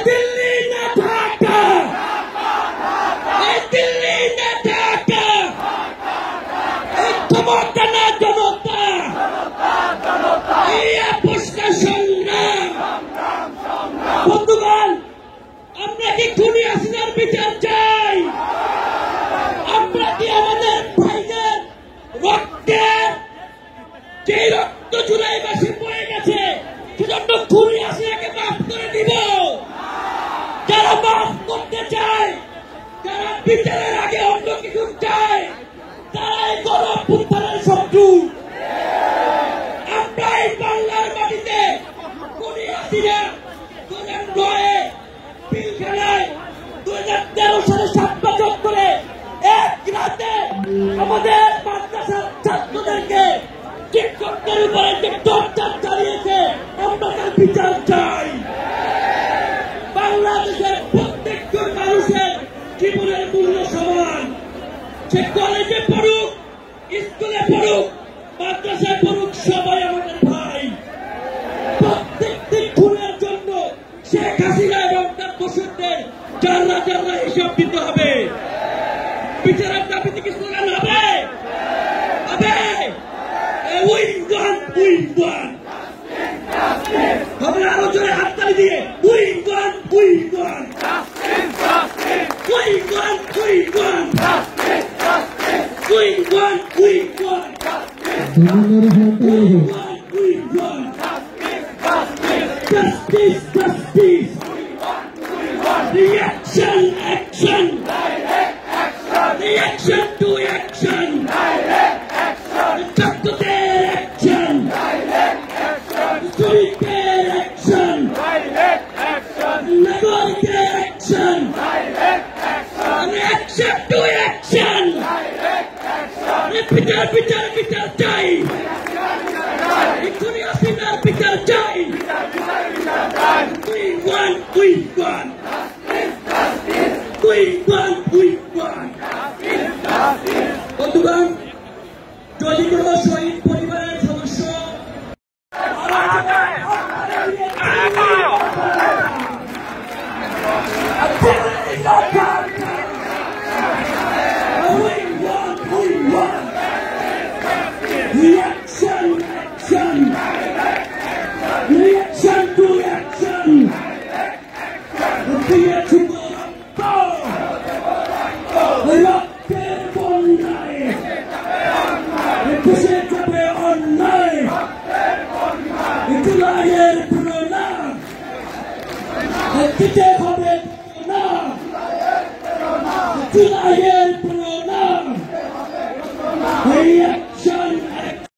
दिल्ली न ढाका, दिल्ली न ढाका, ক্ষমতা না জনতা, এই আপোষটা সংগ্রাম। বন্ধুগণ, আমরা কি খুনি হাসিনার বিচার চাই? আমরা কি আমাদের ভাইদের রক্তের যে রক্ত জুলাই মাসে পড়ে গেছে সেজন্য খুনি হাসিনাকে মাফ করে দিব? যারা মাফ করতে চায়, যারা বিচারের আগে অন্য কিছু চায়, তারাই গণঅভ্যুত্থানের শত্রু। আমরা এই বাংলার মাটিতে খুনি হাসিনা 2009 পিলখানায় 2013 সালে 7 বছর ধরে এক রাতে আমাদের মাদ্রাসার ছাত্রদেরকে শিক্ষকদের উপরে যে টর্চার চালিয়েছে, আমরা তার বিচার চাই। বাংলাদেশের প্রত্যেকজন মানুষের জীবনের মূল্য সমান। সে কলেজে পড়ুক, স্কুলে পড়ুক, মাদ্রাসায় পড়ুক, সবাই আমাদের ভাই। প্রত্যেকটি খুনের জন্য শেখ হাসিনা এবং তার দোষরদের জাররা জাররা হিসাব দিতে হবে। বিচারের দাবিতে কি স্লোগান হবে? হবে। We want, we want. হবে আরো জোরে হাততালি দিয়ে। We want, we want. We want, we want. We want, we want. We want, we want. Justice, justice. Reaction, action. Reaction to action. ছাত্রদের action. শ্রমিকদের action. নাগরিকদের action. Reaction to action. বিচার বিচার বিচার চাই। খুনি হাসিনার বিচার চাই। We want, we want. We want, we want. বন্ধুগণ, যদি কোনো শহীদ পরিবারের সদস্য reaction, action. Reaction to action. দিয়েছি রক্তের বন্যায়, পুষে যাবে অন্যায়। জুলাইয়ের প্রেরণা দিতে হবে না, জুলাইয়ের প্রেরণা।